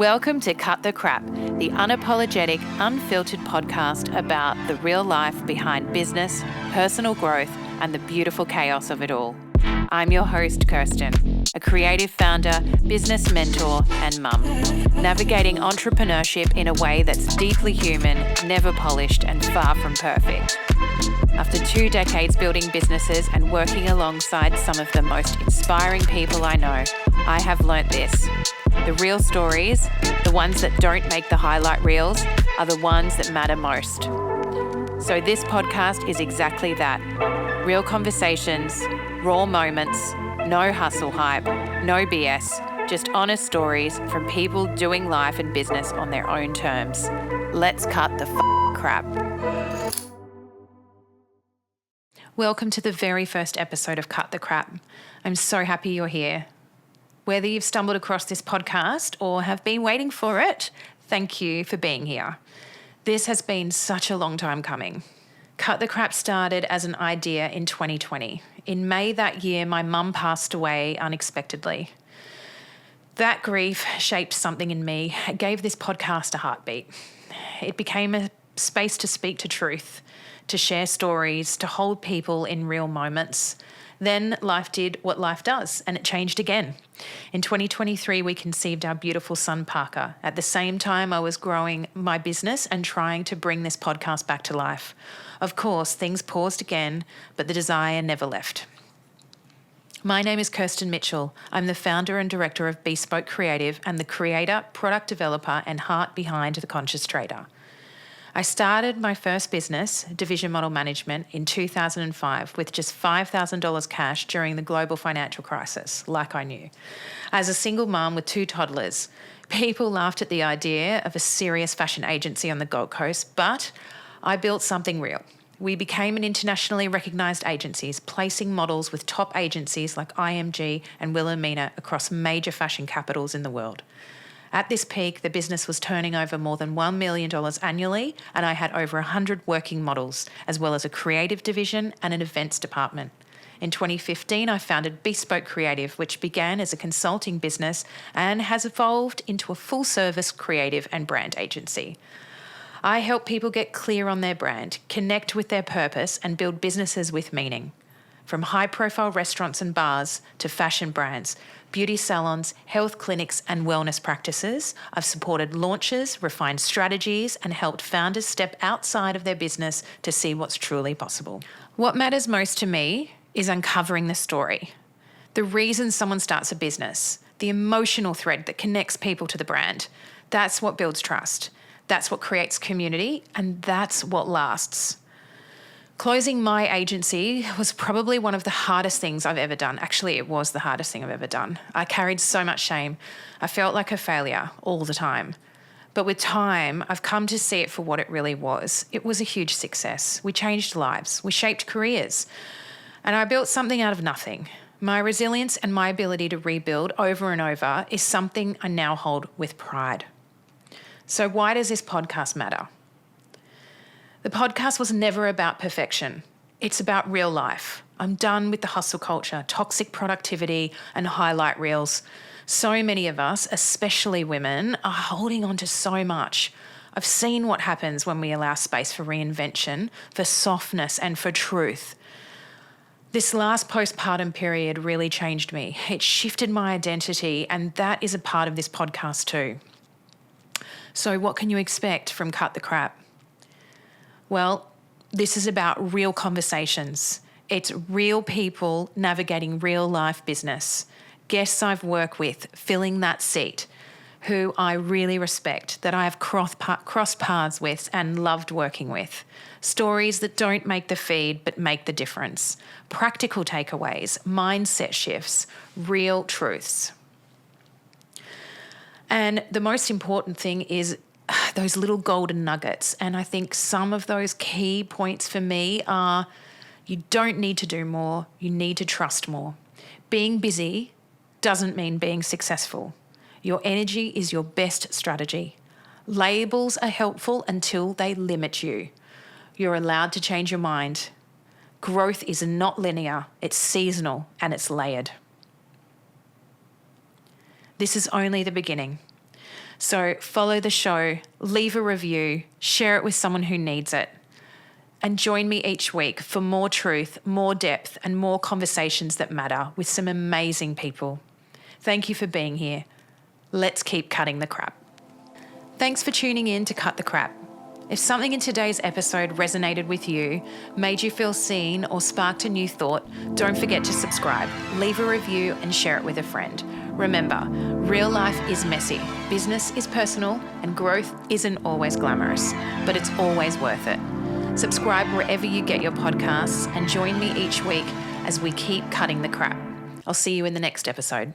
Welcome to Cut the Crap, the unapologetic, unfiltered podcast about the real life behind business, personal growth, and the beautiful chaos of it all. I'm your host, Kirsten, a creative founder, business mentor, and mum, navigating entrepreneurship in a way that's deeply human, never polished, and far from perfect. After 2 decades building businesses and working alongside some of the most inspiring people I know, I have learnt this. The real stories, the ones that don't make the highlight reels, are the ones that matter most. So this podcast is exactly that. Real conversations, raw moments, no hustle hype, no BS, just honest stories from people doing life and business on their own terms. Let's cut the crap. Welcome to the very first episode of Cut the Crap. I'm so happy you're here. Whether you've stumbled across this podcast or have been waiting for it, thank you for being here. This has been such a long time coming. Cut the Crap started as an idea in 2020. In May that year, my mum passed away unexpectedly. That grief shaped something in me. It gave this podcast a heartbeat. It became a space to speak to truth, to share stories, to hold people in real moments. Then life did what life does, and it changed again. In 2023, we conceived our beautiful son, Parker. At the same time, I was growing my business and trying to bring this podcast back to life. Of course, things paused again, but the desire never left. My name is Kirsten Mitchell. I'm the founder and director of Bespoke Creative and the creator, product developer, and heart behind The Conscious Trader. I started my first business, Division Model Management, in 2005 with just $5,000 cash during the global financial crisis, like I knew. As a single mum with 2 toddlers, people laughed at the idea of a serious fashion agency on the Gold Coast, but I built something real. We became an internationally recognised agency, placing models with top agencies like IMG and Wilhelmina across major fashion capitals in the world. At this peak, the business was turning over more than $1 million annually, and I had over 100 working models, as well as a creative division and an events department. In 2015, I founded Bespoke Creative, which began as a consulting business and has evolved into a full-service creative and brand agency. I help people get clear on their brand, connect with their purpose, and build businesses with meaning. From high-profile restaurants and bars to fashion brands, beauty salons, health clinics, and wellness practices, I've supported launches, refined strategies, and helped founders step outside of their business to see what's truly possible. What matters most to me is uncovering the story, the reason someone starts a business, the emotional thread that connects people to the brand. That's what builds trust. That's what creates community, and that's what lasts. Closing my agency was probably one of the hardest things I've ever done. Actually, it was the hardest thing I've ever done. I carried so much shame. I felt like a failure all the time. But with time, I've come to see it for what it really was. It was a huge success. We changed lives. We shaped careers. And I built something out of nothing. My resilience and my ability to rebuild over and over is something I now hold with pride. So why does this podcast matter? The podcast was never about perfection. It's about real life. I'm done with the hustle culture, toxic productivity, and highlight reels. So many of us, especially women, are holding on to so much. I've seen what happens when we allow space for reinvention, for softness, and for truth. This last postpartum period really changed me. It shifted my identity, and that is a part of this podcast too. So what can you expect from Cut the Crap? Well, this is about real conversations. It's real people navigating real life business. Guests I've worked with filling that seat, who I really respect, that I have crossed paths with and loved working with. Stories that don't make the feed but make the difference. Practical takeaways, mindset shifts, real truths. And the most important thing is those little golden nuggets. And I think some of those key points for me are you don't need to do more, you need to trust more. Being busy doesn't mean being successful. Your energy is your best strategy. Labels are helpful until they limit you. You're allowed to change your mind. Growth is not linear, it's seasonal and it's layered. This is only the beginning. So follow the show, leave a review, share it with someone who needs it. And join me each week for more truth, more depth, and more conversations that matter with some amazing people. Thank you for being here. Let's keep cutting the crap. Thanks for tuning in to Cut the Crap. If something in today's episode resonated with you, made you feel seen, or sparked a new thought, don't forget to subscribe, leave a review, and share it with a friend. Remember, real life is messy, business is personal, and growth isn't always glamorous, but it's always worth it. Subscribe wherever you get your podcasts and join me each week as we keep cutting the crap. I'll see you in the next episode.